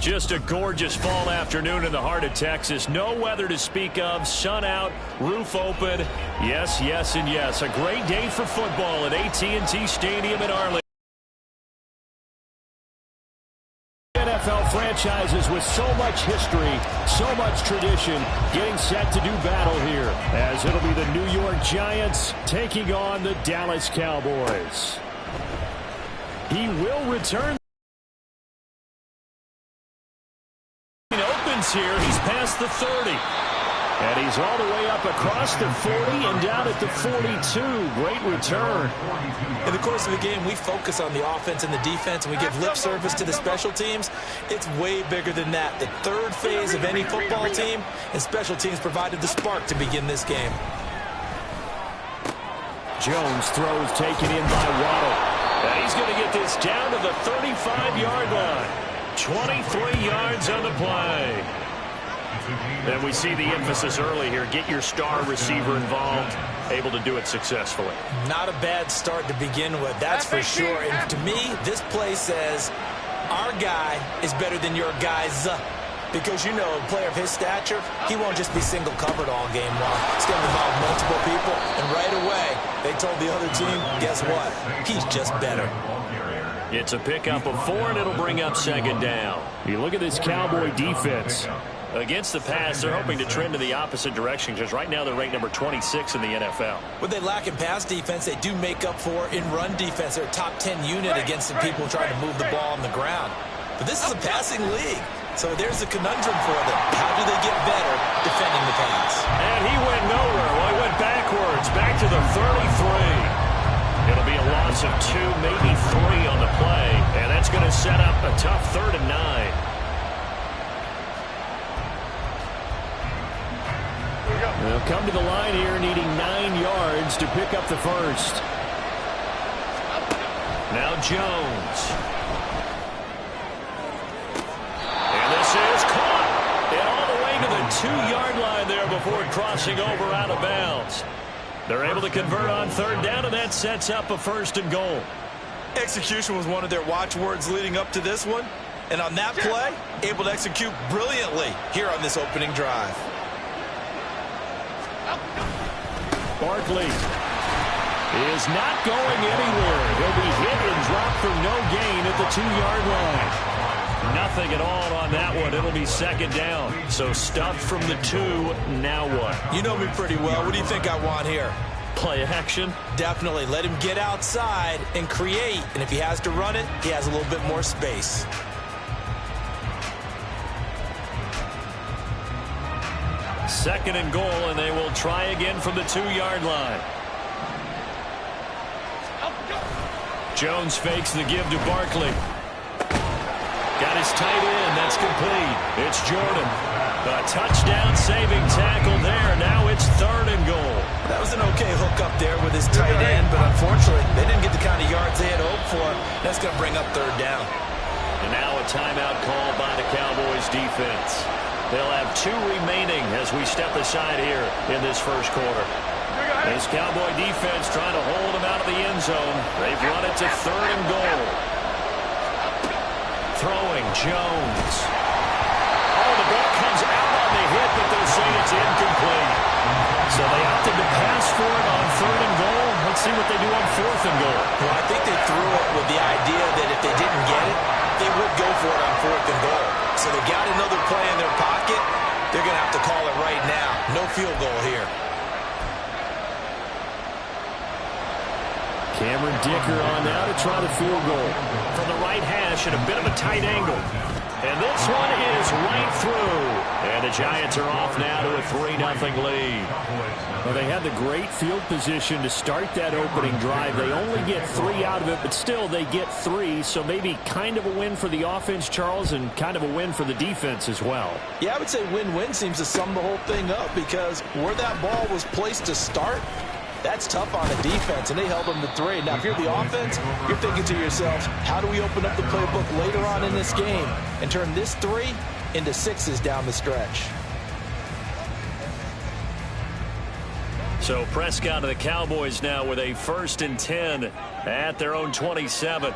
Just a gorgeous fall afternoon in the heart of Texas. No weather to speak of. Sun out, roof open. Yes, yes, and yes. A great day for football at AT&T Stadium in Arlington. NFL franchises with so much history, so much tradition, getting set to do battle here, as it'll be the New York Giants taking on the Dallas Cowboys. He will return. Here, he's past the 30, and he's all the way up across the 40 and down at the 42. Great return. In the course of the game, we focus on the offense and the defense, and we give lip service to the special teams. It's way bigger than that. The third phase of any football team, and special teams provided the spark to begin this game. Jones throws taken in by Waddle, and he's going to get this down to the 35-yard line. 23 yards on the play. And we see the emphasis early here. Get your star receiver involved. Able to do it successfully. Not a bad start to begin with, that's for sure. And to me, this play says our guy is better than your guys. Because, you know, a player of his stature, he won't just be single covered all game long. He's going to involve multiple people. And right away, they told the other team, guess what? He's just better. It's a pickup of 4, and it'll bring up second down. You look at this Cowboy defense. Against the pass, they're hoping to trend in the opposite direction because right now they're ranked number 26 in the NFL. What they lack in pass defense, they do make up for in run defense. They're a top 10 unit against the people trying to move the ball on the ground. But this is a passing league, so there's a conundrum for them. How do they get better defending the pass? And he went nowhere. Well, he went backwards, back to the 33. It'll be a loss of 2, maybe 3 on the play, and that's going to set up a tough 3rd and 9. They'll come to the line here needing 9 yards to pick up the first. Now Jones. And this is caught. And all the way to the 2-yard line there before crossing over out of bounds. They're able to convert on 3rd down, and that sets up a 1st and goal. Execution was one of their watchwords leading up to this one. And on that play, able to execute brilliantly here on this opening drive. Barkley is not going anywhere. He'll be hit and dropped for no gain at the 2-yard line. Nothing at all on that one. It'll be 2nd down. So stuffed from the 2. Now what? You know me pretty well. What do you think I want here? Play action? Definitely. Let him get outside and create. And if he has to run it, he has a little bit more space. Second and goal, and they will try again from the 2-yard line. Jones fakes the give to Barkley. Got his tight end. That's complete. It's Jordan. A touchdown saving tackle there. Now it's 3rd and goal. That was an okay hook up there with his tight end, but unfortunately, they didn't get the kind of yards they had hoped for. That's going to bring up 3rd down. And now a timeout called by the Cowboys defense. They'll have 2 remaining as we step aside here in this first quarter. This Cowboy defense trying to hold them out of the end zone. They've run it to 3rd and goal. Throwing Jones. Oh, the ball comes out on the hit, but they'll say it's incomplete. So they opted to pass for it on 3rd and goal. Let's see what they do on 4th and goal. Well, I think they threw it with the idea that if they didn't get it, they would go for it on 4th and goal. So they got another play in their pocket. They're going to have to call it right now. No field goal here. Cameron Dicker on now to try the field goal. From the right hash at a bit of a tight angle. And this one is right through. And the Giants are off now to a 3-0 lead. Well, they had the great field position to start that opening drive. They only get 3 out of it, but still they get 3. So maybe kind of a win for the offense, Charles, and kind of a win for the defense as well. Yeah, I would say win-win seems to sum the whole thing up because where that ball was placed to start, that's tough on the defense, and they held them to 3. Now, if you're the offense, you're thinking to yourselves, how do we open up the playbook later on in this game and turn this 3 into 6s down the stretch? So Prescott of the Cowboys now with a 1st and 10 at their own 27.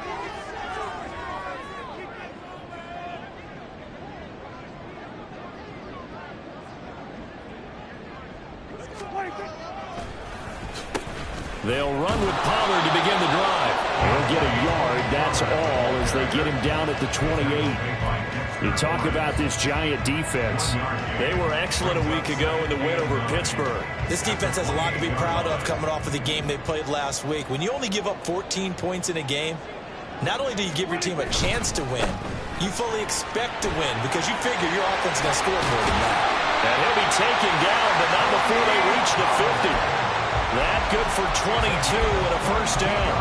They'll run with Pollard to begin the drive. He'll get a yard, that's all, as they get him down at the 28. You talk about this Giant defense. They were excellent a week ago in the win over Pittsburgh. This defense has a lot to be proud of coming off of the game they played last week. When you only give up 14 points in a game, not only do you give your team a chance to win, you fully expect to win because you figure your offense is going to score more than that. And he'll be taken down, but not before they reach the 50. That good for 22 and a first down.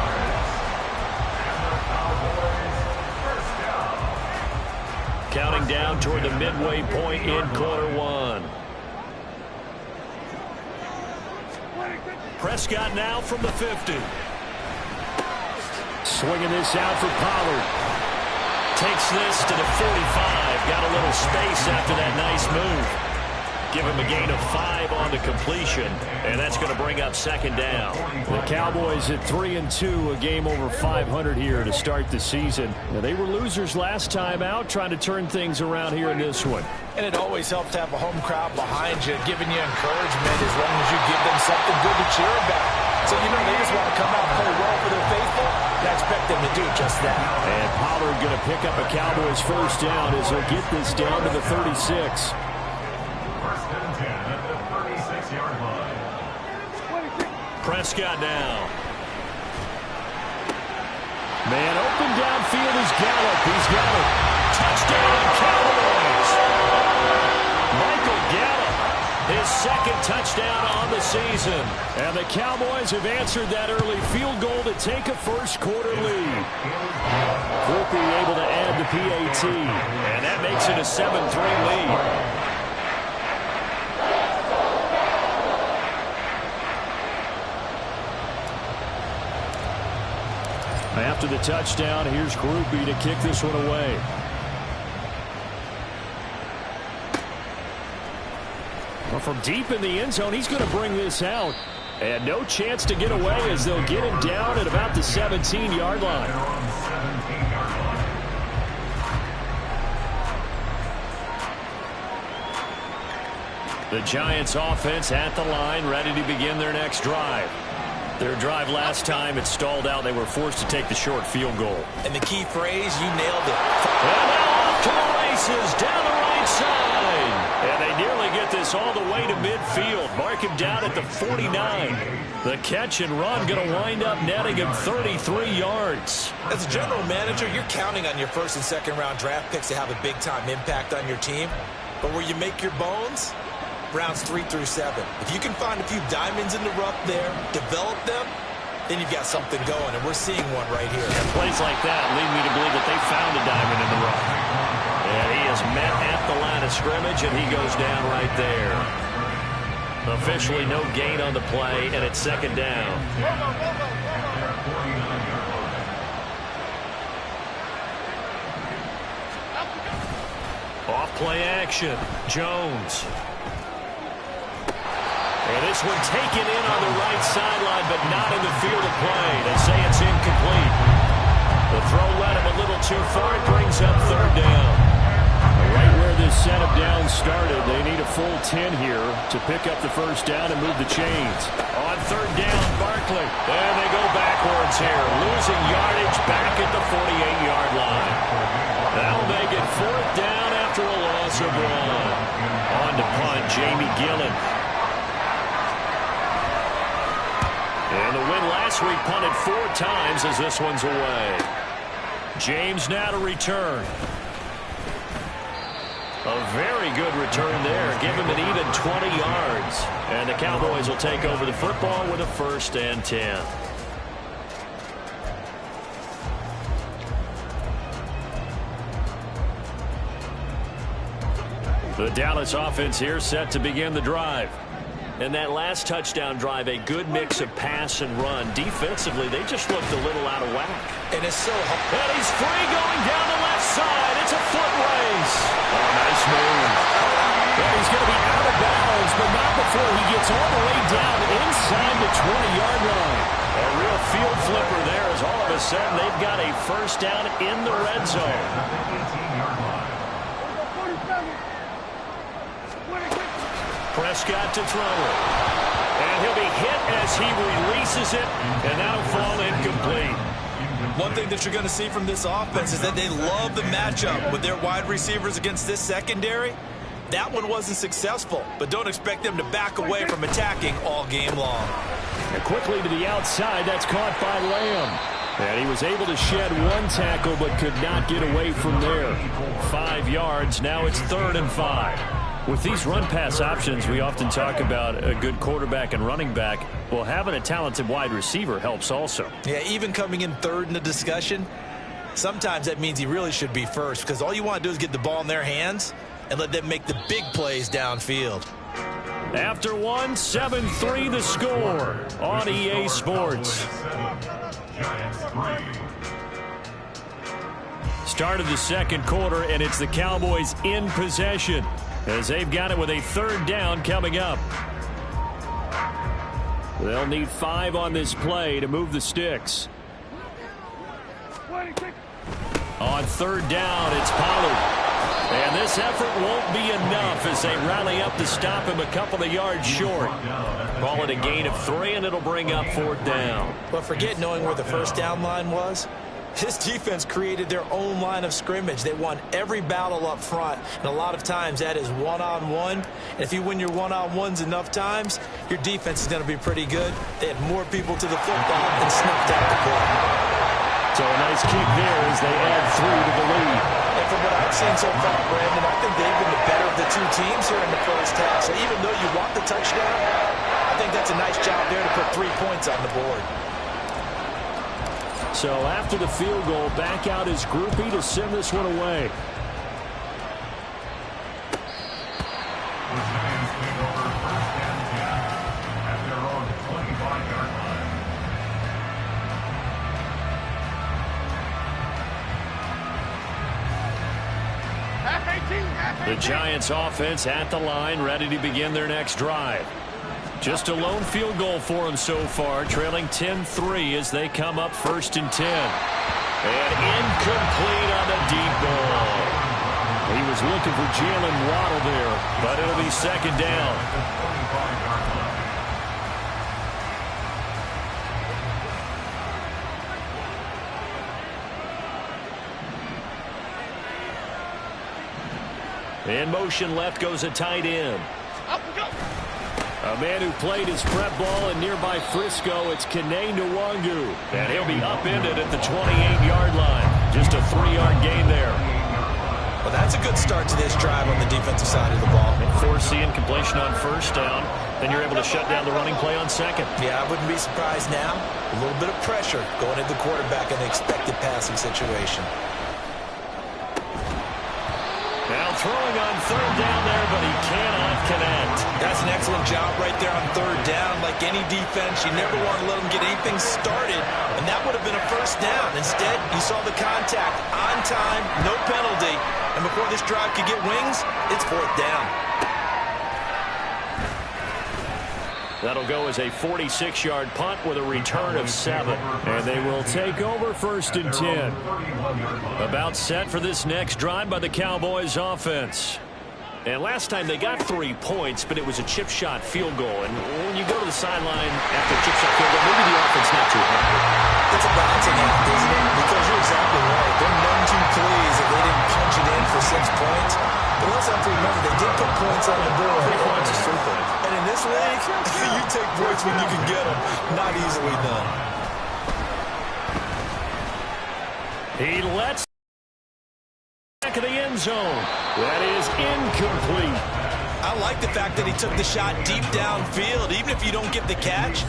Counting down toward the midway point in quarter one. Prescott now from the 50. Swinging this out for Pollard. Takes this to the 45. Got a little space after that nice move. Give him a gain of 5 on the completion, and that's going to bring up second down. The Cowboys at 3-2, a game over 500 here to start the season. Now, they were losers last time out, trying to turn things around here in this one. And it always helps to have a home crowd behind you, giving you encouragement as long as you give them something good to cheer about. So, you know, they just want to come out and play well for their faithful. I expect them to do just that. And Pollard going to pick up a Cowboys first down as he'll get this down to the 36. Prescott now. Man open downfield is Gallup. He's got it. Touchdown Cowboys. Michael Gallup, his second touchdown on the season. And the Cowboys have answered that early field goal to take a first quarter lead. Groupie able to add the PAT. And that makes it a 7-3 lead. After the touchdown, here's Groupie to kick this one away. Well, from deep in the end zone, he's going to bring this out. And no chance to get away as they'll get him down at about the 17-yard line. The Giants offense at the line, ready to begin their next drive. Their drive last time, it stalled out. They were forced to take the short field goal. And the key phrase, you nailed it. And now off to the races, down the right side. And they nearly get this all the way to midfield. Mark him down at the 49. The catch and run going to wind up netting him 33 yards. As a general manager, you're counting on your first and second round draft picks to have a big-time impact on your team. But where you make your bones, rounds 3 through 7. If you can find a few diamonds in the rough there, develop them, then you've got something going, and we're seeing one right here. And plays like that lead me to believe that they found a diamond in the rough. And he is met at the line of scrimmage, and he goes down right there. Officially no gain on the play, and it's second down. Off play action, Jones. And this one taken in on the right sideline, but not in the field of play. They say it's incomplete. The throw led him a little too far. It brings up third down. Right where this setup down started, they need a full 10 here to pick up the first down and move the chains. On third down, Barkley. And they go backwards here, losing yardage back at the 48-yard line. That'll make it fourth down after a loss of 1. On to punt, Jamie Gillen. And the win last week punted 4 times as this one's away. James now to return. A very good return there. Give him an even 20 yards. And the Cowboys will take over the football with a 1st and 10. The Dallas offense here set to begin the drive. And that last touchdown drive, a good mix of pass and run. Defensively, they just looked a little out of whack. And it's so hard. And he's free going down the left side. It's a foot race. Oh, nice move. And he's going to be out of bounds, but not before he gets all the way down inside the 20-yard line. A real field flipper there as all of a sudden they've got a first down in the red zone. Prescott to throw it. And he'll be hit as he releases it, and that'll fall incomplete. One thing that you're going to see from this offense is that they love the matchup with their wide receivers against this secondary. That one wasn't successful, but don't expect them to back away from attacking all game long. And quickly to the outside, that's caught by Lamb. And he was able to shed one tackle but could not get away from there. 5 yards, now it's 3rd and 5. With these run-pass options, we often talk about a good quarterback and running back. Well, having a talented wide receiver helps also. Yeah, even coming in 3rd in the discussion, sometimes that means he really should be first because all you want to do is get the ball in their hands and let them make the big plays downfield. After one, 7-3 the score on EA Sports. Start of the second quarter, and it's the Cowboys in possession as they've got it with a 3rd down coming up. They'll need 5 on this play to move the sticks. On 3rd down, it's Pollard. And this effort won't be enough as they rally up to stop him a couple of yards short. Call it a gain of 3, and it'll bring up 4th down. But forget knowing where the first down line was. This defense created their own line of scrimmage. They won every battle up front, and a lot of times that is one-on-one. And if you win your one-on-ones enough times, your defense is going to be pretty good. They had more people to the football and snuffed out the play. So a nice kick there as they add 3 to the lead. And from what I've seen so far, Brandon, I think they've been the better of the 2 teams here in the first half. So even though you want the touchdown, I think that's a nice job there to put 3 points on the board. So after the field goal, back out is Groupie to send this one away. The Giants offense at the line, ready to begin their next drive. Just a lone field goal for them so far, trailing 10-3 as they come up 1st and 10. And incomplete on the deep ball. He was looking for Jalen Waddle there, but it'll be 2nd down. In motion left goes a tight end. A man who played his prep ball in nearby Frisco, it's Kene Nwangu. And he'll be upended at the 28-yard line. Just a 3-yard gain there. Well, that's a good start to this drive on the defensive side of the ball. Force the incompletion on 1st down. Then you're able to shut down the running play on 2nd. Yeah, I wouldn't be surprised now. A little bit of pressure going at the quarterback in the expected passing situation. Now throwing on 3rd down there, but he cannot connect. That's an excellent job right there on 3rd down. Like any defense, you never want to let them get anything started, and that would have been a 1st down. Instead, you saw the contact on time, no penalty, and before this drive could get wings, it's 4th down. That'll go as a 46-yard punt with a return of 7. And they will take over 1st and 10. About set for this next drive by the Cowboys offense. And last time they got 3 points, but it was a chip shot field goal. And when you go to the sideline after a chip shot field goal, maybe the offense not too happy. It's a balancing act, isn't it? Because you're exactly right. They're none too pleased that they didn't punch it in for 6 points. But let's have to remember, they did put points on the board. 3 points is 3 points. And in this league, you take points when you can get them. Not easily done. He lets back of the end zone. That is incomplete. I like the fact that he took the shot deep downfield. Even if you don't get the catch,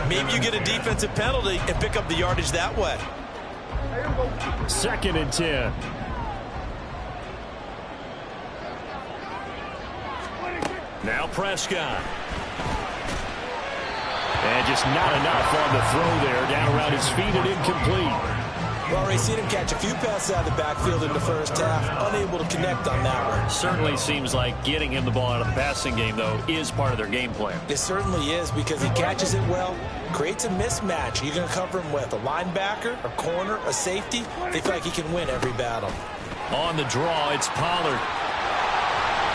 maybe you get a defensive penalty and pick up the yardage that way. 2nd and 10. Now Prescott. And just not enough on the throw there. Down around his feet and incomplete. We've already seen him catch a few passes out of the backfield in the first half. Unable to connect on that one. Certainly seems like getting him the ball out of the passing game, though, is part of their game plan. It certainly is because he catches it well, creates a mismatch. You're going to cover him with a linebacker, a corner, a safety. They feel like he can win every battle. On the draw, it's Pollard.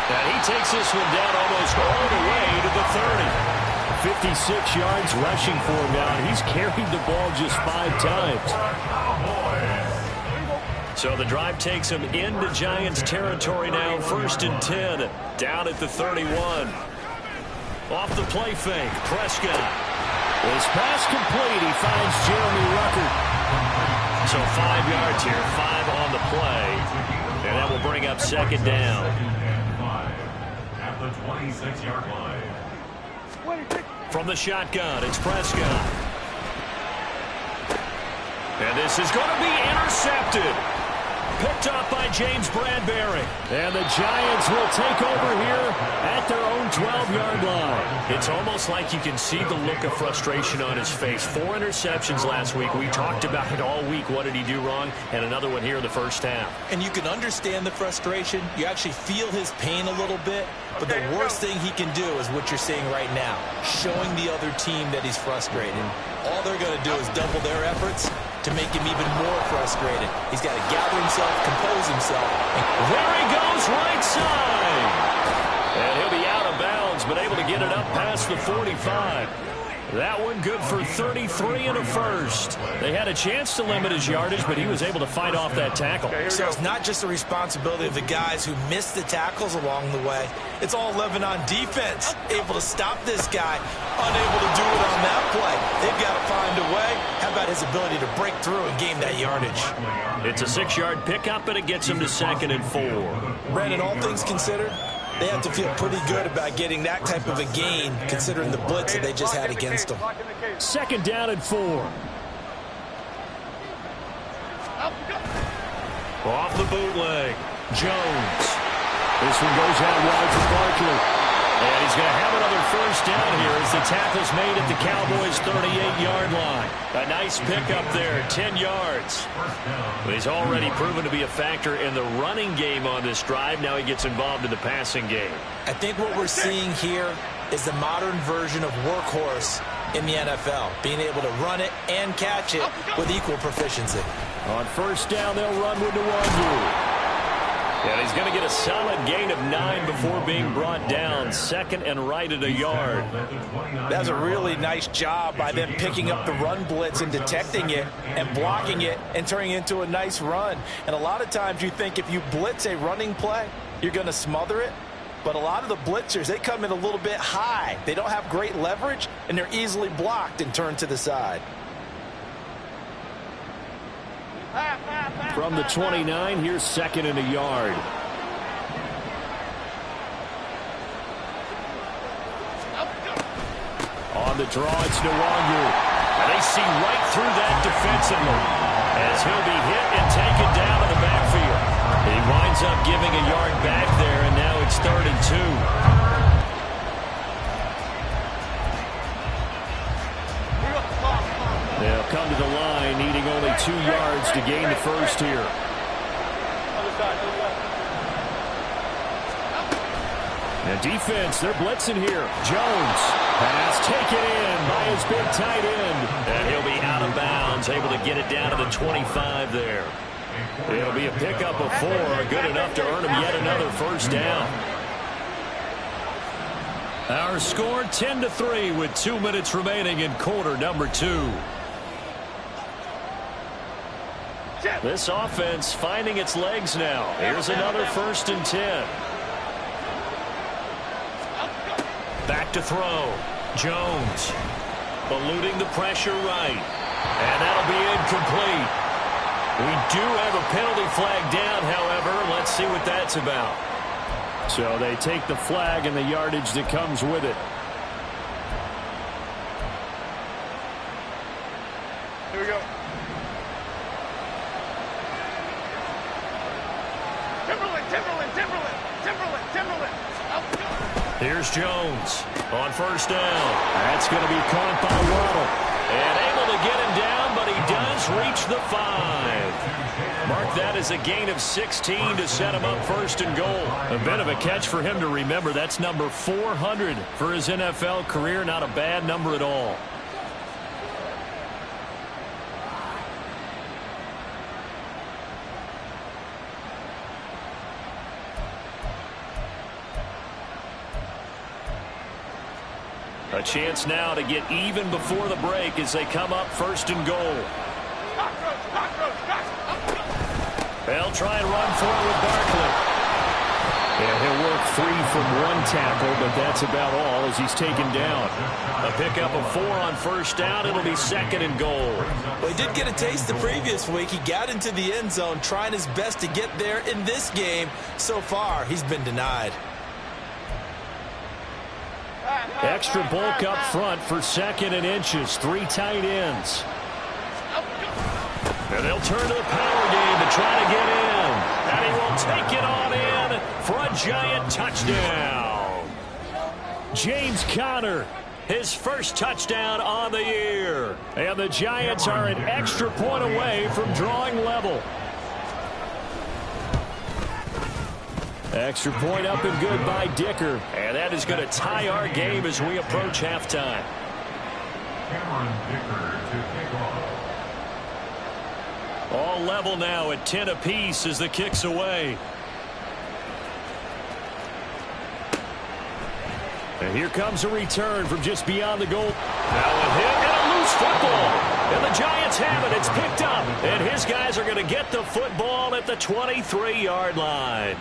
And he takes this one down almost all the way to the 30. 56 yards rushing for him now, and he's carried the ball just 5 times. So the drive takes him into Giants territory now, 1st and 10, down at the 31. Off the play fake, Prescott. His pass complete. He finds Jeremy Ruckert. So 5 yards here, 5 on the play. And that will bring up 2nd down. At the 26-yard line. From the shotgun, it's Prescott. And this is going to be intercepted. Picked up by James Bradbury. And the Giants will take over here at their own 12-yard line. It's almost like you can see the look of frustration on his face. 4 interceptions last week. We talked about it all week. What did he do wrong? And another one here in the first half. And you can understand the frustration. You actually feel his pain a little bit. But the worst thing he can do is what you're seeing right now, showing the other team that he's frustrated. All they're going to do is double their efforts to make him even more frustrated. He's got to gather himself, compose himself. There he goes, right side. And he'll be out of bounds, but able to get it up past the 45. That one good for 33 and a first. They had a chance to limit his yardage, but he was able to fight off that tackle. So it's not just the responsibility of the guys who missed the tackles along the way. It's all 11 on defense, able to stop this guy, unable to do it on that play. They've got to find a way. How about his ability to break through and gain that yardage? It's a 6-yard pickup, and it gets him to 2nd and 4. Brandon, all things considered, they have to feel pretty good about getting that type of a gain, considering the blitz that they just had against them. 2nd down and 4. Off the bootleg, Jones. This one goes out wide for Barkley. And he's going to have another 1st down here as the tackle's made at the Cowboys' 38-yard line. A nice pickup there, 10 yards. But he's already proven to be a factor in the running game on this drive. Now he gets involved in the passing game. I think what we're seeing here is the modern version of workhorse in the NFL, being able to run it and catch it with equal proficiency. On 1st down, they'll run with Nwangu. And he's going to get a solid gain of 9 before being brought down. 2nd and right at a yard. That's a really nice job by them picking up the run blitz and detecting it and blocking it and turning it into a nice run. And a lot of times you think if you blitz a running play, you're going to smother it. But a lot of the blitzers, they come in a little bit high. They don't have great leverage, and they're easily blocked and turned to the side. From the 29, here's 2nd and a yard. On the draw, it's Nwangu. And they see right through that defensively as he'll be hit and taken down in the backfield. He winds up giving a yard back there, and now it's 3rd and 2. They'll come to the line, needing only 2 yards to gain the 1st here. And defense, they're blitzing here. Jones, pass taken in by his big tight end. And he'll be out of bounds, able to get it down to the 25 there. It'll be a pickup of 4, good enough to earn him yet another 1st down. Our score 10-3 with 2 minutes remaining in quarter number 2. This offense finding its legs now. Here's another 1st and 10. Back to throw. Jones eluding the pressure right. And that'll be incomplete. We do have a penalty flag down, however. Let's see what that's about. So they take the flag and the yardage that comes with it. Here we go. Timberland. Here's Jones on 1st down. That's going to be caught by Waddle. And able to get him down, but he does reach the 5. Mark that as a gain of 16 to set him up 1st and goal. A bit of a catch for him to remember. That's number 400 for his NFL career. Not a bad number at all. A chance now to get even before the break as they come up first and goal. They'll try and run for it with Barkley. Yeah, he'll work 3 from 1 tackle, but that's about all as he's taken down. A pickup of 4 on first down. It'll be 2nd and goal. Well, he did get a taste the previous week. He got into the end zone trying his best to get there in this game. So far, he's been denied. Extra bulk up front for 2nd and inches. 3 tight ends. And they'll turn to the power game to try to get in. And he will take it on in for a giant touchdown. James Conner, his first touchdown on the year. And the Giants are an extra point away from drawing level. Extra point up and good by Dicker. And that is going to tie our game as we approach halftime. Cameron Dicker to kick off. All level now at 10 apiece as the kick's away. And here comes a return from just beyond the goal. Now a hit and a loose football. And the Giants have it. It's picked up. And his guys are going to get the football at the 23-yard line.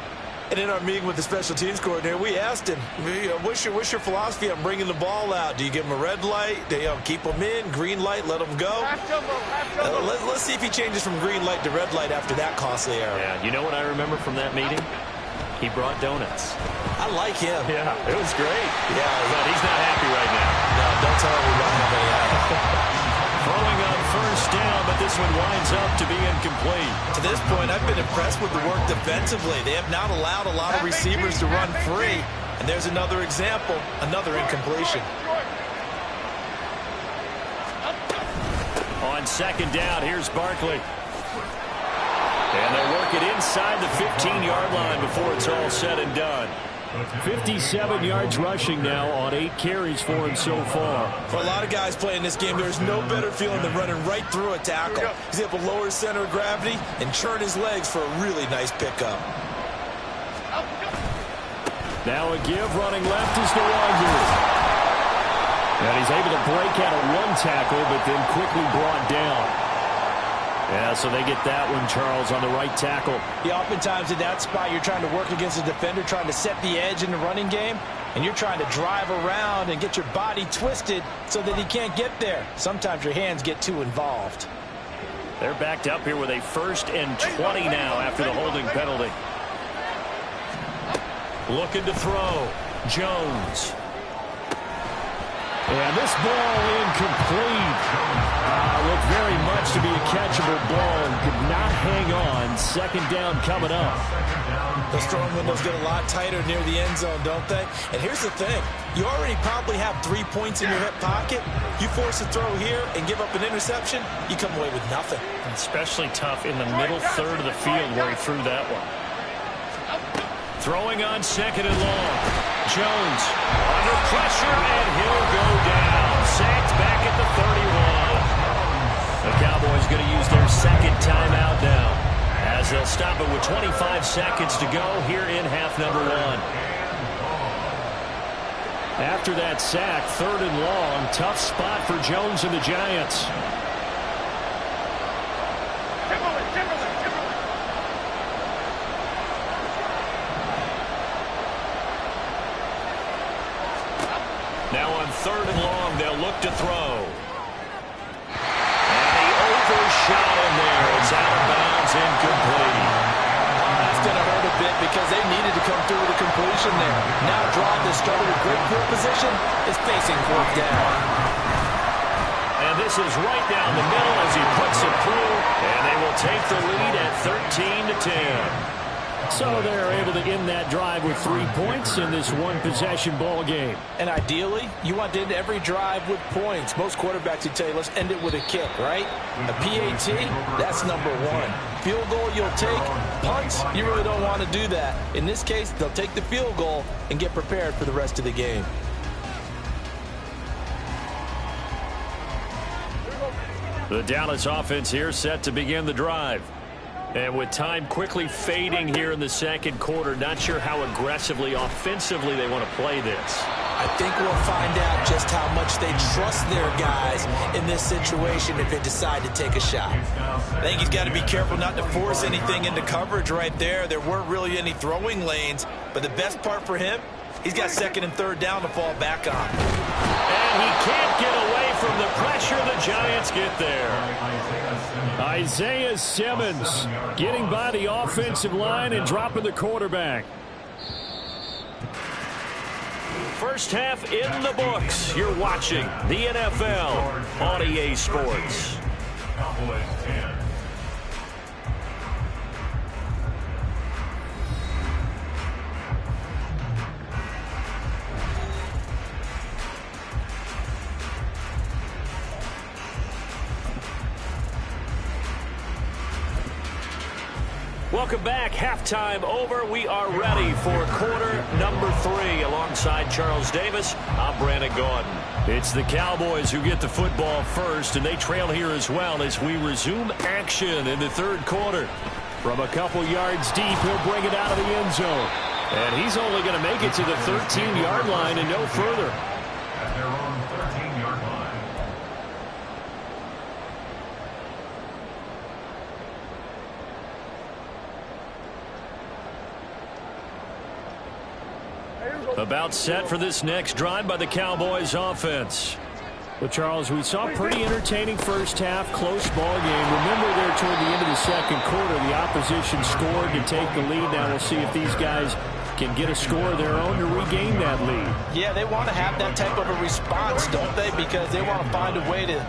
And in our meeting with the special teams coordinator, we asked him, what's your philosophy on bringing the ball out? Do you give him a red light? Do you keep them in? Green light, let them go? Let's see if he changes from green light to red light after that costly error. Yeah, you know what I remember from that meeting? He brought donuts. I like him. Yeah, it was great. Yeah, but he's not happy right now. No, don't tell me about how Throwing on first down, but this one winds up to be incomplete. To this point, I've been impressed with the work defensively. They have not allowed a lot of receivers to run free. And there's another example, another incompletion. On 2nd down, here's Barkley. And they'll work it inside the 15-yard line before it's all said and done. 57 yards rushing now on 8 carries for him so far. For a lot of guys playing this game, there's no better feeling than running right through a tackle. He's able to lower his center of gravity and churn his legs for a really nice pickup. Now a give running left is DeWander. And he's able to break out of 1 tackle, but then quickly brought down. Yeah, so they get that one, Charles, on the right tackle. Yeah, oftentimes in that spot, you're trying to work against a defender, trying to set the edge in the running game, and you're trying to drive around and get your body twisted so that he can't get there. Sometimes your hands get too involved. They're backed up here with a 1st and 20 now after the holding penalty. Looking to throw. Jones. And this ball incomplete. Looked very much to be a catchable ball and could not hang on. 2nd down coming up. Those throwing windows get a lot tighter near the end zone, don't they? And here's the thing. You already probably have 3 points in your hip pocket. You force a throw here and give up an interception, you come away with nothing. Especially tough in the middle third of the field where he threw that one. Throwing on 2nd and long. Jones under pressure, and he'll go down. Sacked back at the 31. The Cowboys going to use their 2nd timeout now, as they'll stop it with 25 seconds to go here in half number 1. After that sack, 3rd and long, tough spot for Jones and the Giants. Now on 3rd and long, they'll look to throw. And he overshot him there. It's out of bounds, incomplete. That's going to hurt a bit because they needed to come through with a completion there. Now drive that started with great field position is facing 4th down. And this is right down the middle as he puts it through. And they will take the lead at 13-10. So they're able to end that drive with 3 points in this one-possession ball game. And ideally, you want to end every drive with points. Most quarterbacks would tell you, let's end it with a kick, right? A PAT, that's number 1. Field goal you'll take. Punts, you really don't want to do that. In this case, they'll take the field goal and get prepared for the rest of the game. The Dallas offense here set to begin the drive. And with time quickly fading here in the 2nd quarter, not sure how aggressively, offensively they want to play this. I think we'll find out just how much they trust their guys in this situation if they decide to take a shot. I think he's got to be careful not to force anything into coverage right there. There weren't really any throwing lanes, but the best part for him, he's got second and third down to fall back on. And he can't get away from the pressure. The Giants get there. Isaiah Simmons getting by the offensive line and dropping the quarterback. First half in the books. You're watching the NFL on EA Sports. Cowboys 10. Welcome back. Halftime over. We are ready for quarter number 3. Alongside Charles Davis, I'm Brandon Gordon. It's the Cowboys who get the football first, and they trail here as well as we resume action in the third quarter. From a couple yards deep, he'll bring it out of the end zone. And he's only going to make it to the 13-yard line and no further. At their own 13-yard line. About set for this next drive by the Cowboys offense. Well, Charles, we saw a pretty entertaining first half, close ball game. Remember there toward the end of the second quarter, the opposition scored to take the lead. Now we'll see if these guys can get a score of their own to regain that lead. Yeah, they want to have that type of a response, don't they? Because they want to find a way to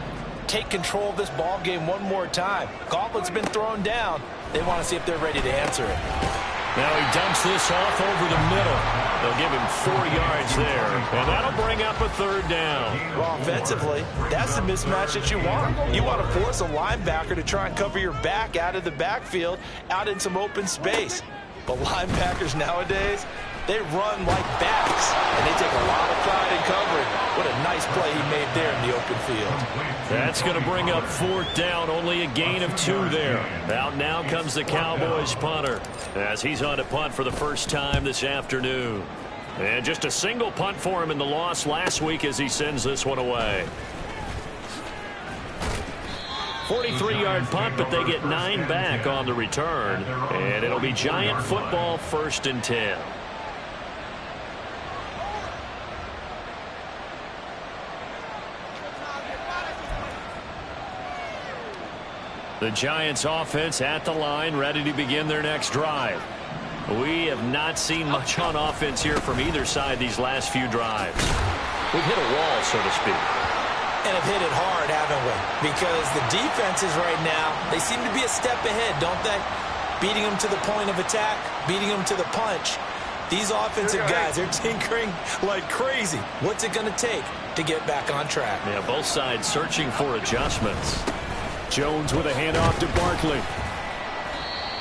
take control of this ball game one more time. Gauntlet's been thrown down. They want to see if they're ready to answer it. Now he dumps this off over the middle. They'll give him 4 yards there, and that'll bring up a third down. Well, offensively, that's the mismatch that you want. You want to force a linebacker to try and cover your back out of the backfield, out in some open space. But linebackers nowadays, they run like backs, and they take a lot of pride in covering. What a nice play he made there in the open field. That's going to bring up 4th down, only a gain of 2 there. Out now comes the Cowboys punter, as he's on to punt for the first time this afternoon. And just a single punt for him in the loss last week as he sends this one away. 43-yard punt, but they get 9 back on the return. And it'll be Giant football, 1st and 10. The Giants offense at the line, ready to begin their next drive. We have not seen much on offense here from either side these last few drives. We've hit a wall, so to speak. And have hit it hard, haven't we? Because the defenses right now, they seem to be a step ahead, don't they? Beating them to the point of attack, beating them to the punch. These offensive guys, they're tinkering like crazy. What's it going to take to get back on track? Yeah, both sides searching for adjustments. Jones with a handoff to Barkley.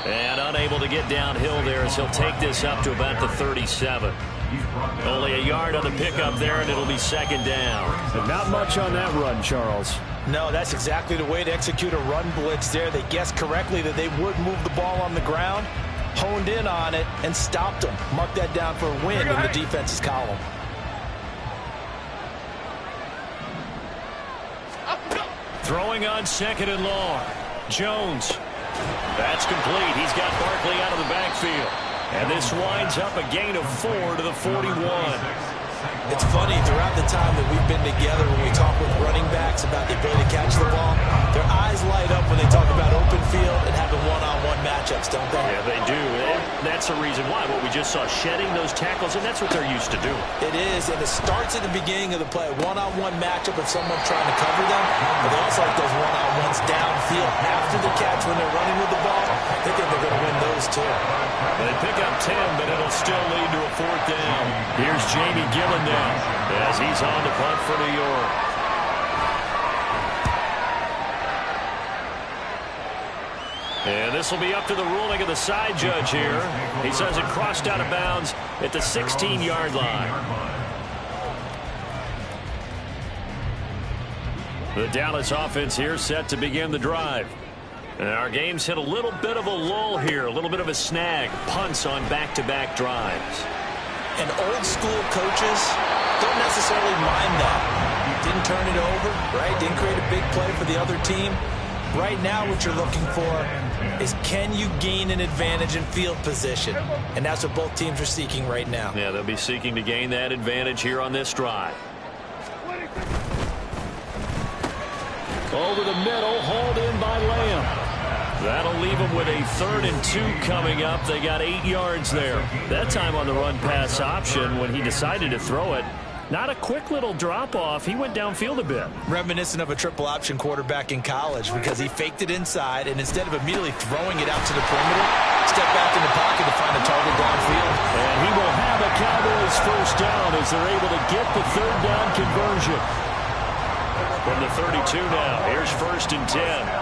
And unable to get downhill there as he'll take this up to about the 37. Only a yard on the pickup there, and it'll be 2nd down. And not much on that run, Charles. No, that's exactly the way to execute a run blitz there. They guessed correctly that they would move the ball on the ground, honed in on it, and stopped them. Mark that down for a win in the defense's column. Throwing on 2nd and long. Jones. That's complete. He's got Barkley out of the backfield. And this winds up a gain of 4 to the 41. It's funny, throughout the time that we've been together when we talk with running backs about the ability to catch the ball, their eyes light up when they talk about open field and having one-on-one matchups, don't they? Yeah, they do. And that's the reason why. What we just saw, shedding those tackles, and that's what they're used to doing. It is, and it starts at the beginning of the play. One-on-one matchup if someone's trying to cover them, but they also like those one-on-ones downfield after the catch when they're running with the ball. They think they're going to win those too. They pick up 10, but it'll still lead to a 4th down. Here's Jamie Gillen now as he's on to punt for New York. And this will be up to the ruling of the side judge here. He says it crossed out of bounds at the 16-yard line. The Dallas offense here set to begin the drive. And our game's hit a little bit of a lull here, a little bit of a snag. Punts on back-to-back drives. And old school coaches, don't necessarily mind that. Didn't turn it over, right? Didn't create a big play for the other team. Right now, what you're looking for is, can you gain an advantage in field position? And that's what both teams are seeking right now. Yeah, they'll be seeking to gain that advantage here on this drive. Over the middle, hauled in by Lamb. That'll leave them with a 3rd and 2 coming up. They got 8 yards there. That time on the run-pass option when he decided to throw it. Not a quick little drop-off. He went downfield a bit. Reminiscent of a triple option quarterback in college, because he faked it inside, and instead of immediately throwing it out to the perimeter, stepped back in the pocket to find a target downfield. And he will have a Cowboys first down as they're able to get the 3rd down conversion. From the 32 now, here's 1st and 10.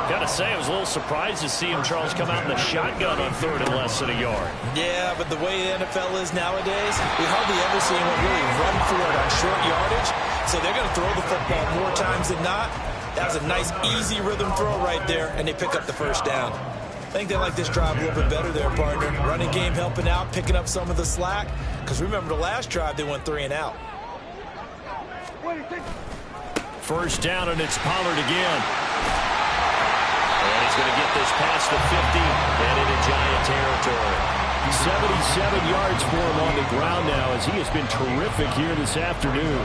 Gotta say, I was a little surprised to see him, Charles, come out in the shotgun on 3rd and less than a yard. Yeah, but the way the NFL is nowadays, we hardly ever see anyone really run for it on short yardage. So they're going to throw the football more times than not. That was a nice, easy rhythm throw right there, and they pick up the first down. I think they like this drive a little bit better there, partner. Running game helping out, picking up some of the slack. Because remember, the last drive, they went 3 and out. First down, and it's Pollard again. And he's going to get this past the 50 and into Giant territory. 77 yards for him on the ground now, as he has been terrific here this afternoon.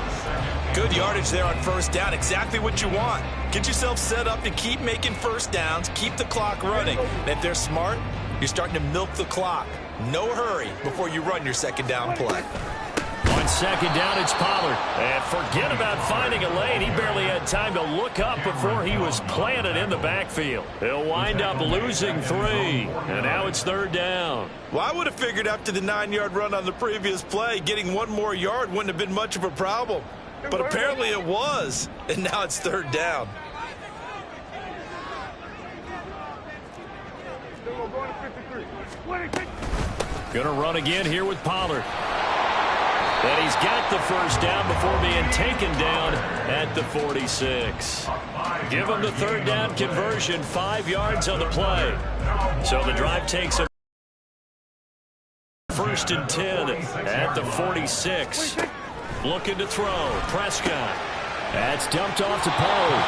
Good yardage there on first down. Exactly what you want. Get yourself set up to keep making first downs, keep the clock running. And if they're smart, you're starting to milk the clock. No hurry before you run your second down play. On second down, it's Pollard. And forget about finding a lane. He barely had time to look up before he was planted in the backfield. He'll wind up losing 3. And now it's 3rd down. Well, I would have figured after the 9-yard run on the previous play, getting 1 more yard wouldn't have been much of a problem. But apparently it was. And now it's 3rd down. Gonna run again here with Pollard. And he's got the first down before being taken down at the 46. Give him the 3rd down conversion, 5 yards on the play. So the drive takes him 1st and 10 at the 46. Looking to throw. Prescott. That's dumped off to Pollard.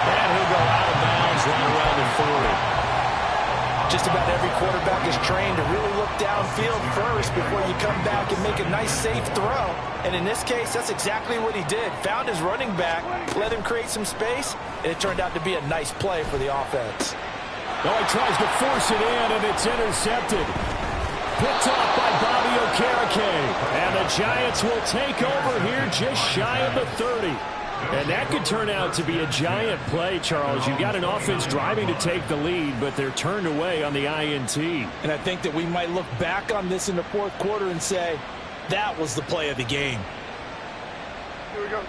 And he'll go out of bounds right around the 40. Just about every quarterback is trained to really look downfield first before you come back and make a nice, safe throw. And in this case, that's exactly what he did. Found his running back, let him create some space, and it turned out to be a nice play for the offense. Oh, he tries to force it in, and it's intercepted. Picked off by Bobby Okereke. And the Giants will take over here just shy of the 30. And that could turn out to be a giant play, Charles. You've got an offense driving to take the lead, but they're turned away on the INT. And I think that we might look back on this in the 4th quarter and say, that was the play of the game.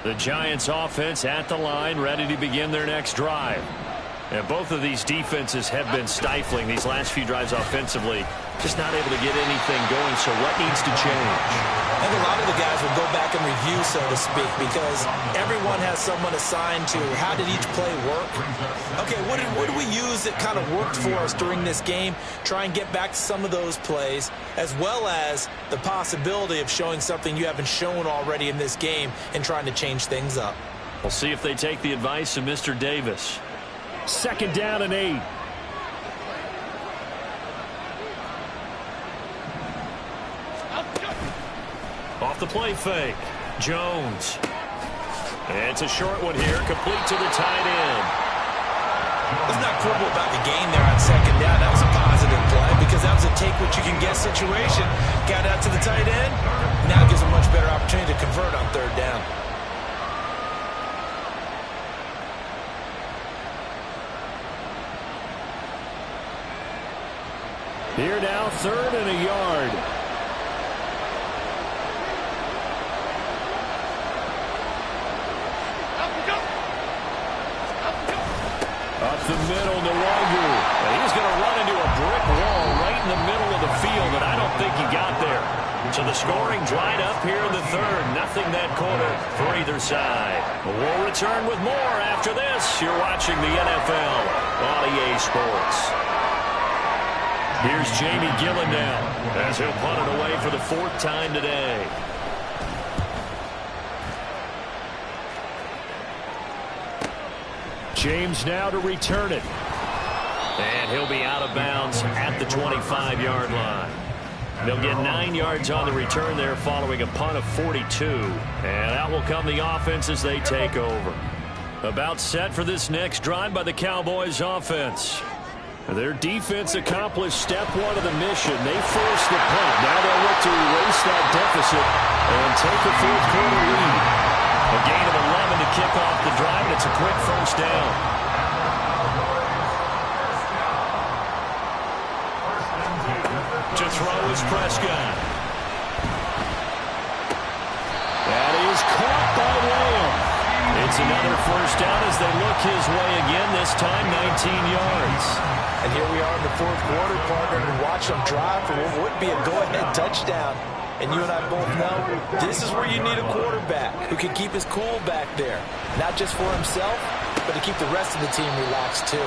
The Giants offense at the line, ready to begin their next drive. And both of these defenses have been stifling these last few drives offensively. Just not able to get anything going, so what needs to change? I think a lot of the guys will go back and review, so to speak, because everyone has someone assigned to how did each play work. Okay, what did we use that kind of worked for us during this game? Try and get back to some of those plays, as well as the possibility of showing something you haven't shown already in this game and trying to change things up. We'll see if they take the advice of Mr. Davis. 2nd down and 8. Off the play fake. Jones. And it's a short one here, complete to the tight end. Let's not quibble about the game there on 2nd down. That was a positive play because that was a take-what-you-can-get situation. Got out to the tight end. Now it gives a much better opportunity to convert on 3rd down. Here now, 3rd and a yard. Up the middle, Nwogu. And he's going to run into a brick wall right in the middle of the field, and I don't think he got there. So the scoring dried up here in the 3rd. Nothing that quarter for either side. We'll return with more after this. You're watching the NFL on EA Sports. Here's Jamie Gillen now as he'll punt it away for the 4th time today. James now to return it. And he'll be out of bounds at the 25-yard line. They'll get 9 yards on the return there following a punt of 42. And out will come the offense as they take over. About set for this next drive by the Cowboys offense. Their defense accomplished step one of the mission. They forced the punt. Now they'll look to erase that deficit and take a fourth-quarter lead. A gain of 11 to kick off the drive, and it's a quick first down. To throw is Prescott. That is caught by Lamb. It's another first down as they look his way again, this time 19 yards. And here we are in the fourth quarter, partner, and watch them drive for what would be a go-ahead touchdown. And you and I both know this is where you need a quarterback who can keep his cool back there. Not just for himself, but to keep the rest of the team relaxed too.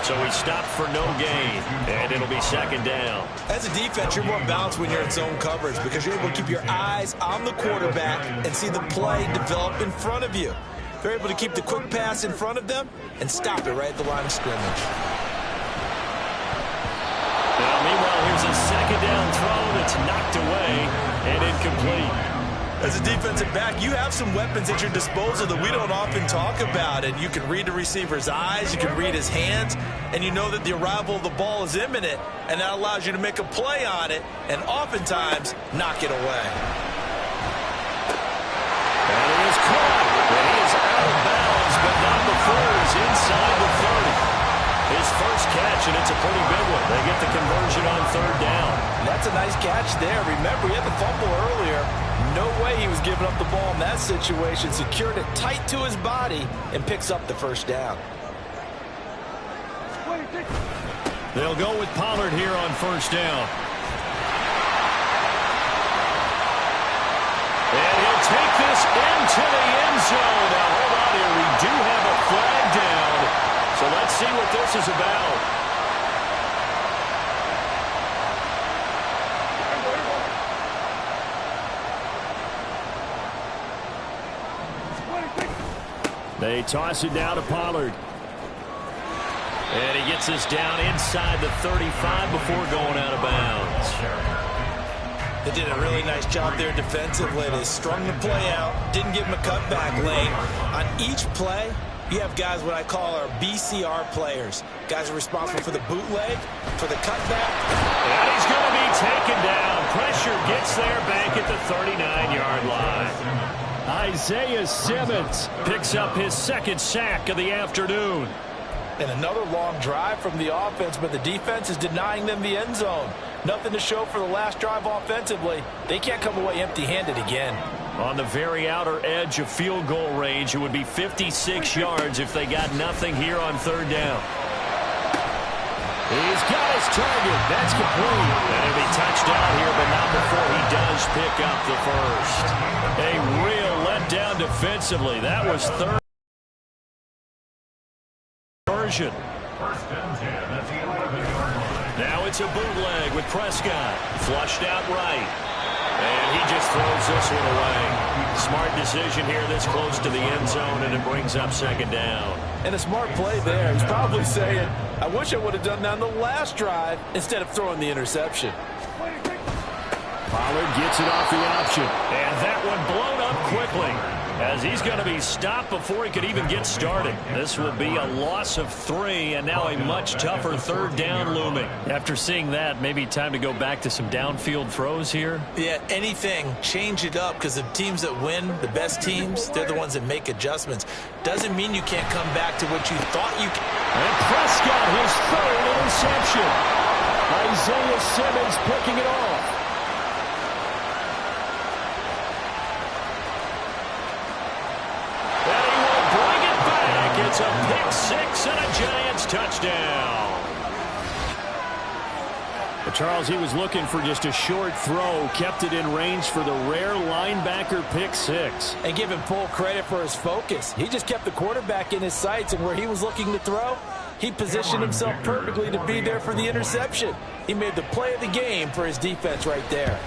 So he stopped for no gain, and it'll be second down. As a defense, you're more balanced when you're in zone coverage because you're able to keep your eyes on the quarterback and see the play develop in front of you. They're able to keep the quick pass in front of them and stop it right at the line of scrimmage. Now, meanwhile, here's a second down throw that's knocked away and incomplete. As a defensive back, you have some weapons at your disposal that we don't often talk about. And you can read the receiver's eyes, you can read his hands, and you know that the arrival of the ball is imminent, and that allows you to make a play on it and oftentimes knock it away. And he is caught, and he is out of bounds, but not before he's inside the 30. His first catch, and it's a pretty big one. They get the conversion on third down. That's a nice catch there. Remember, he had the fumble earlier. No way he was giving up the ball in that situation. Secured it tight to his body and picks up the first down. They'll go with Pollard here on first down. And he'll take this into the end zone. Now, hold on here. We do have a flag down. So let's see what this is about. They toss it down to Pollard. And he gets us down inside the 35 before going out of bounds. They did a really nice job there defensively. They strung the play out, didn't give him a cutback lane. On each play, you have guys what I call our BCR players. Guys are responsible for the bootleg, for the cutback. And he's going to be taken down. Pressure gets there back at the 39-yard line. Isaiah Simmons picks up his second sack of the afternoon. And another long drive from the offense, but the defense is denying them the end zone. Nothing to show for the last drive offensively. They can't come away empty-handed again. On the very outer edge of field goal range, it would be 56 yards if they got nothing here on third down. He's got his target. That's complete. And it'll be touchdown here, but not before he does pick up the first. A real letdown defensively. That was third version. Now it's a bootleg with Prescott. Flushed out right. And he just throws this one away. Smart decision here this close to the end zone, and it brings up second down. And a smart play there. He's probably saying, I wish I would have done that on the last drive instead of throwing the interception. Pollard gets it off the option. And that one blown up quickly as he's going to be stopped before he could even get started. This will be a loss of 3, and now a much tougher third down looming. After seeing that, maybe time to go back to some downfield throws here. Yeah, anything, change it up, because the teams that win, the best teams, they're the ones that make adjustments. Doesn't mean you can't come back to what you thought you could. And Prescott, his third interception. Isaiah Simmons picking it off. It's a pick six and a Giants touchdown. But Charles, he was looking for just a short throw, kept it in range for the rare linebacker pick six. And give him full credit for his focus. He just kept the quarterback in his sights, and where he was looking to throw, he positioned himself perfectly to be there for the interception. He made the play of the game for his defense right there.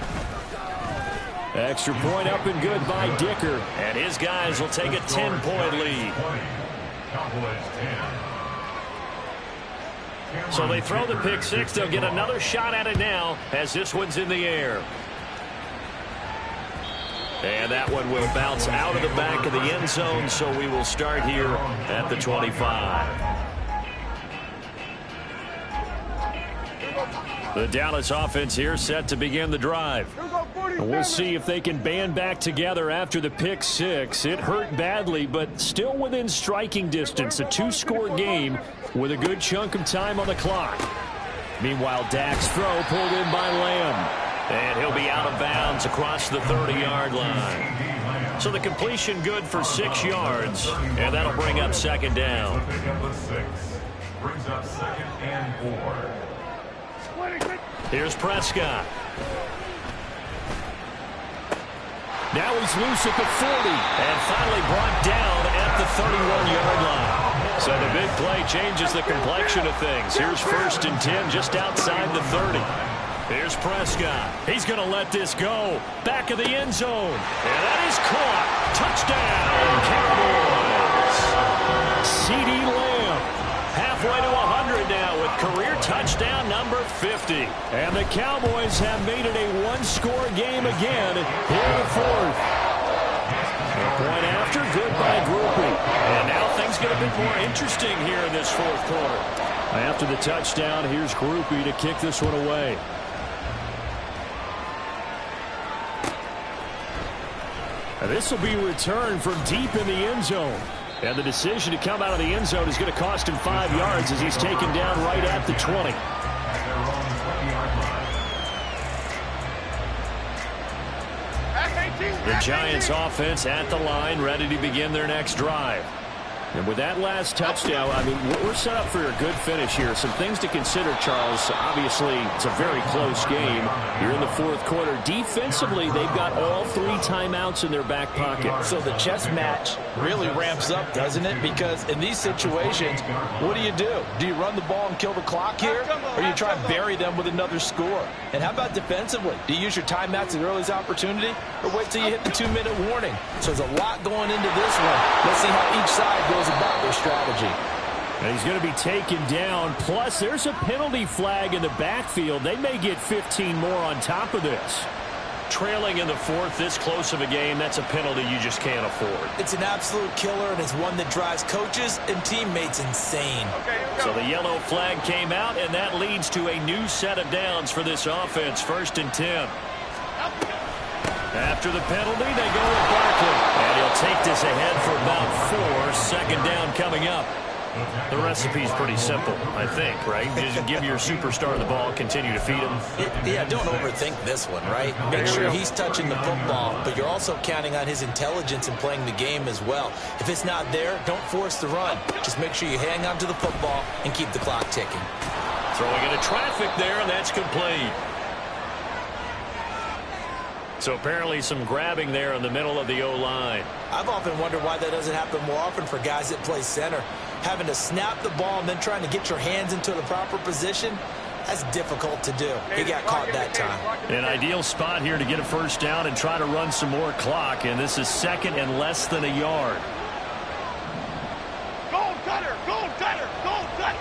Extra point up and good by Dicker. And his guys will take a 10-point lead. Cowboys 10. So they throw the pick six. They'll get another shot at it now as this one's in the air. And that one will bounce out of the back of the end zone, so we will start here at the 25. The Dallas offense here set to begin the drive. And we'll see if they can band back together after the pick six. It hurt badly, but still within striking distance. A two-score game with a good chunk of time on the clock. Meanwhile, Dak's throw pulled in by Lamb. And he'll be out of bounds across the 30-yard line. So the completion good for 6 yards, and that'll bring up second down. Brings up 2nd and 4. Here's Prescott. Now he's loose at the 40 and finally brought down at the 31-yard line. So the big play changes the complexion of things. Here's 1st and 10 just outside the 30. Here's Prescott. He's going to let this go. Back of the end zone. And that is caught. Touchdown, Cowboys. CD Lamb halfway to 100 now with career touchdown number 50. And the Cowboys have made it a one-score game again here in the 4th. Point after, good by Groupie. And now things get a bit more interesting here in this 4th quarter. After the touchdown, here's Groupie to kick this one away. And this will be returned from deep in the end zone. And the decision to come out of the end zone is going to cost him 5 yards as he's taken down right at the 20. The Giants offense at the line, ready to begin their next drive. And with that last touchdown, I mean, we're set up for a good finish here. Some things to consider, Charles. Obviously, it's a very close game. You're in the 4th quarter. Defensively, they've got all 3 timeouts in their back pocket. So the chess match really ramps up, doesn't it? Because in these situations, what do? Do you run the ball and kill the clock here? Or do you try and bury them with another score? And how about defensively? Do you use your timeouts at the earliest opportunity? Or wait till you hit the 2-minute warning? So there's a lot going into this one. Let's see how each side goes about their strategy. And he's going to be taken down. Plus, there's a penalty flag in the backfield. They may get 15 more on top of this. Trailing in the 4th, this close of a game, that's a penalty you just can't afford. It's an absolute killer, and it's one that drives coaches and teammates insane. So the yellow flag came out, and that leads to a new set of downs for this offense. 1st and 10. After the penalty, they go with Barkley. And he'll take this ahead for about 4. Second down coming up. The recipe's pretty simple, I think, right? Just give your superstar the ball, continue to feed him. Yeah, don't overthink this one, right? Make sure he's touching the football, but you're also counting on his intelligence in playing the game as well. If it's not there, don't force the run. Just make sure you hang on to the football and keep the clock ticking. Throwing into traffic there, and that's complete. So apparently some grabbing there in the middle of the O-line. I've often wondered why that doesn't happen more often for guys that play center. Having to snap the ball and then trying to get your hands into the proper position, that's difficult to do. He got caught that time. An ideal spot here to get a first down and try to run some more clock, and this is 2nd and less than a yard. Gold cutter, gold cutter, gold cutter.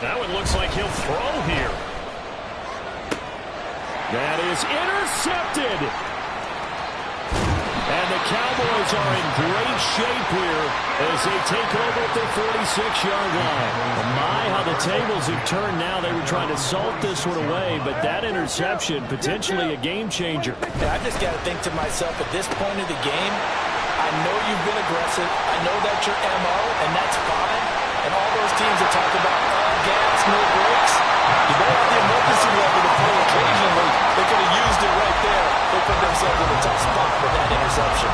That one looks like he'll throw here. That is intercepted. And the Cowboys are in great shape here as they take over at their 46-yard line. My, how the tables have turned now. They were trying to salt this one away, but that interception, potentially a game changer. Yeah, I just got to think to myself, at this point of the game, I know you've been aggressive. I know that's your MO, and that's fine. And all those teams that talk about all gas, no brakes, you better have the emergency level to play occasionally. They could have used it right there. They put themselves in a tough spot with that interception.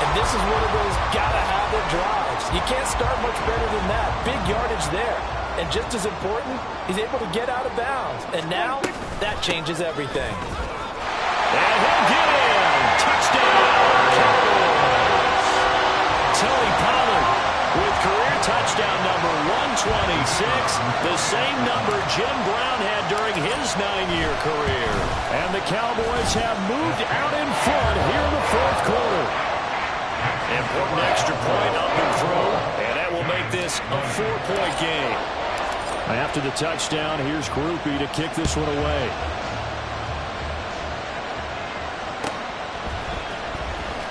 And this is one of those gotta-have-it drives. You can't start much better than that. Big yardage there. And just as important, he's able to get out of bounds. And now, that changes everything. And he'll get in. Touchdown, Cowboys. Tony Pollard with career touchdown number 126, the same number Jim Brown had during his 9-year career. And the Cowboys have moved out in front here in the 4th quarter. Important extra point up and through, and that will make this a 4-point game. After the touchdown, here's Groupie to kick this one away.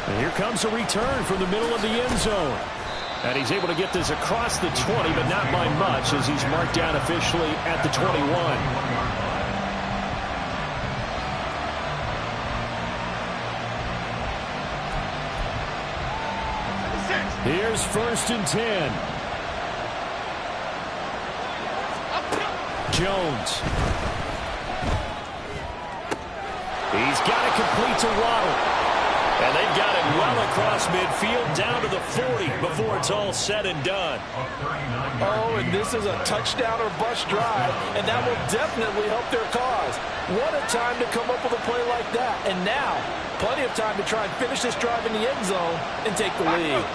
And here comes a return from the middle of the end zone. And he's able to get this across the 20, but not by much, as he's marked down officially at the 21. Here's 1st and 10. Jones. He's got it complete to Waddle. And they've got it well across midfield down to the 40 before it's all said and done. Oh, and this is a touchdown or bust drive, and that will definitely help their cause. What a time to come up with a play like that. And now, plenty of time to try and finish this drive in the end zone and take the lead.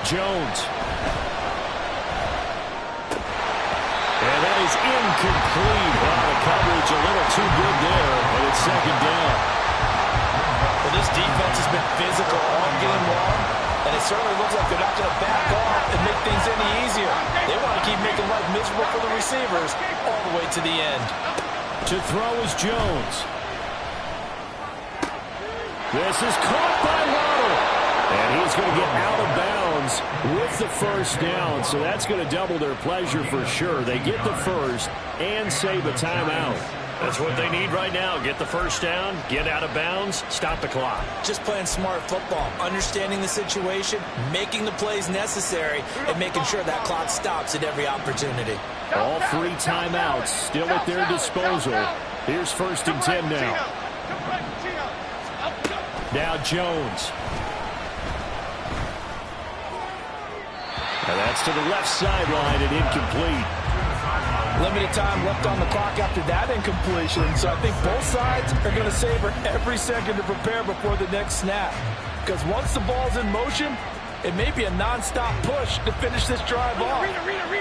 Jones. And that is incomplete. Wow, the coverage a little too good there, and it's 2nd down. Well, this defense has been physical all game long, and it certainly looks like they're not going to back off and make things any easier. They want to keep making life miserable for the receivers all the way to the end. To throw is Jones. This is caught by Waddle. And he's going to get out of bounds with the 1st down, so that's going to double their pleasure for sure. They get the 1st and save a timeout. That's what they need right now. Get the 1st down, get out of bounds, stop the clock. Just playing smart football, understanding the situation, making the plays necessary, and making sure that clock stops at every opportunity. All 3 timeouts still at their disposal. Here's 1st and 10 now. Now Jones. And that's to the left sideline and incomplete. Limited time left on the clock after that incompletion, so I think both sides are going to savor every second to prepare before the next snap. Because once the ball's in motion, it may be a non-stop push to finish this drive off.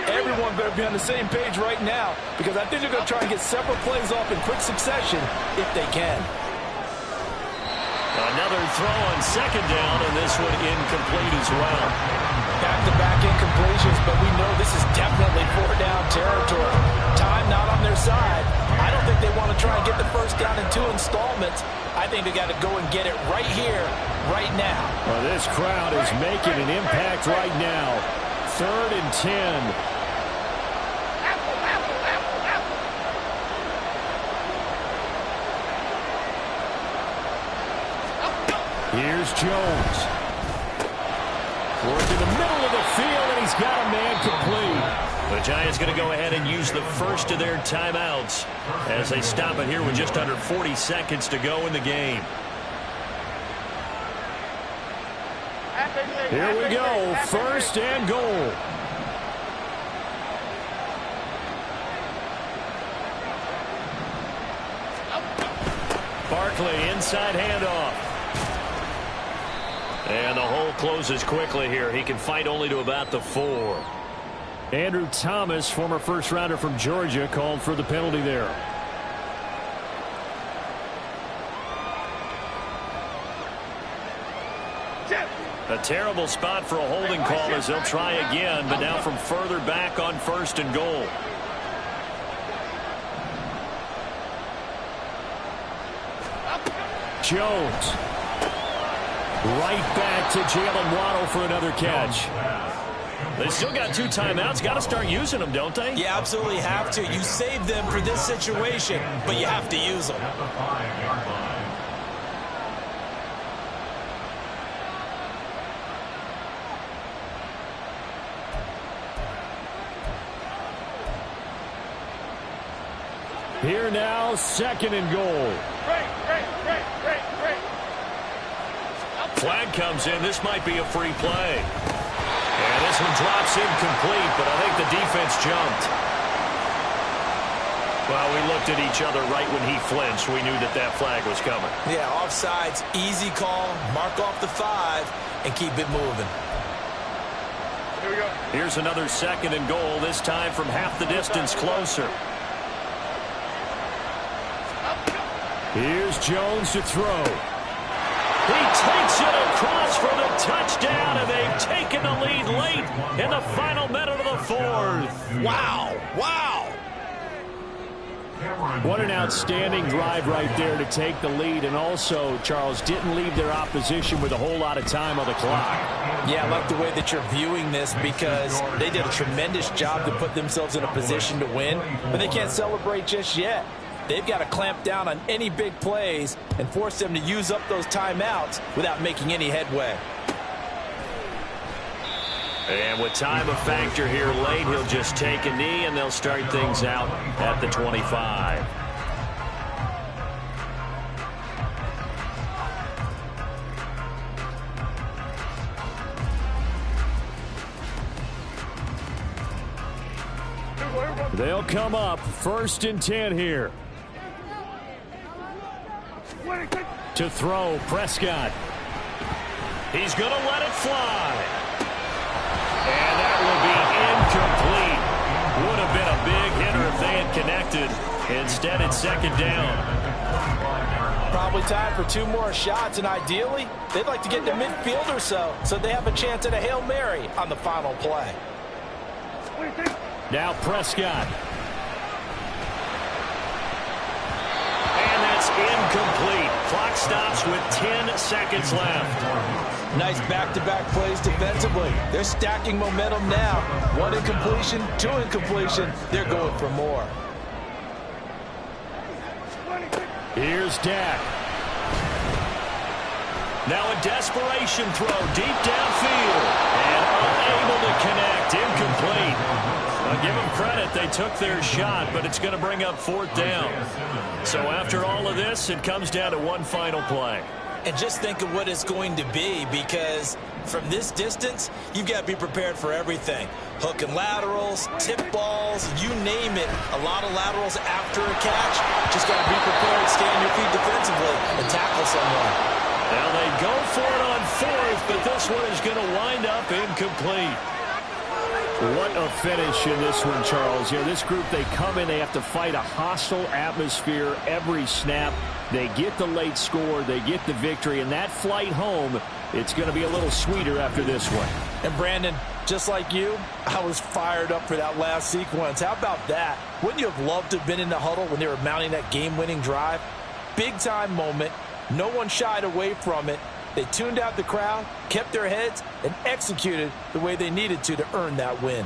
Everyone better be on the same page right now, because I think they're going to try and get several plays off in quick succession if they can. Another throw on 2nd down, and this one incomplete as well. Back-to-back incompletions, but we know this is definitely 4-down territory. Time not on their side. I don't think they want to try and get the 1st down in 2 installments. I think they got to go and get it right here, right now. Well, this crowd is making an impact right now. 3rd and 10. Here's Jones. Work in the middle of the field, and he's got a man complete. The Giants going to go ahead and use the 1st of their timeouts as they stop it here with just under 40 seconds to go in the game. Here we go, 1st and goal. Barkley, inside handoff. And the hole closes quickly here. He can fight only to about the 4. Andrew Thomas, former 1st-rounder from Georgia, called for the penalty there. A terrible spot for a holding call as they'll try again, but now from further back on 1st and goal. Jones. Right back to Jalen Waddle for another catch. They still got 2 timeouts. Got to start using them, don't they? You absolutely have to. You save them for this situation, but you have to use them. Here now, 2nd and goal. Flag comes in. This might be a free play. And this one drops incomplete, but I think the defense jumped. Well, we looked at each other right when he flinched. We knew that that flag was coming. Yeah, offsides, easy call, mark off the 5, and keep it moving. Here we go. Here's another 2nd and goal, this time from half the distance closer. Here's Jones to throw. He takes it across for the touchdown, and they've taken the lead late in the final minute of the fourth. Wow. Wow. What an outstanding drive right there to take the lead, and also, Charles, didn't leave their opposition with a whole lot of time on the clock. Yeah, I like the way that you're viewing this because they did a tremendous job to put themselves in a position to win, but they can't celebrate just yet. They've got to clamp down on any big plays and force them to use up those timeouts without making any headway. And with time a factor here late, he'll just take a knee, and they'll start things out at the 25. They'll come up 1st and 10 here. To throw, Prescott. He's going to let it fly. And that will be incomplete. Would have been a big hitter if they had connected. Instead, it's 2nd down. Probably time for 2 more shots, and ideally, they'd like to get to midfield or so they have a chance at a Hail Mary on the final play. Now Prescott. And that's incomplete. Clock stops with 10 seconds left. Nice back-to-back plays defensively. They're stacking momentum now. 1 incompletion, 2 incompletion. They're going for more. Here's Dak. Now a desperation throw deep downfield. And unable to connect. Incomplete. I'll give them credit. They took their shot, but it's going to bring up 4th down. So after all of this, it comes down to one final play. And just think of what it's going to be, because from this distance, you've got to be prepared for everything. Hook and laterals, tip balls, you name it. A lot of laterals after a catch. Just got to be prepared, stay on your feet defensively, and tackle someone. Now they go for it on 4th, but this one is going to wind up incomplete. What a finish in this one, Charles. You know, this group, they come in, they have to fight a hostile atmosphere every snap. They get the late score, they get the victory, and that flight home, it's going to be a little sweeter after this one. And Brandon, just like you, I was fired up for that last sequence. How about that? Wouldn't you have loved to have been in the huddle when they were mounting that game-winning drive? Big-time moment. No one shied away from it. They tuned out the crowd, kept their heads, and executed the way they needed to earn that win.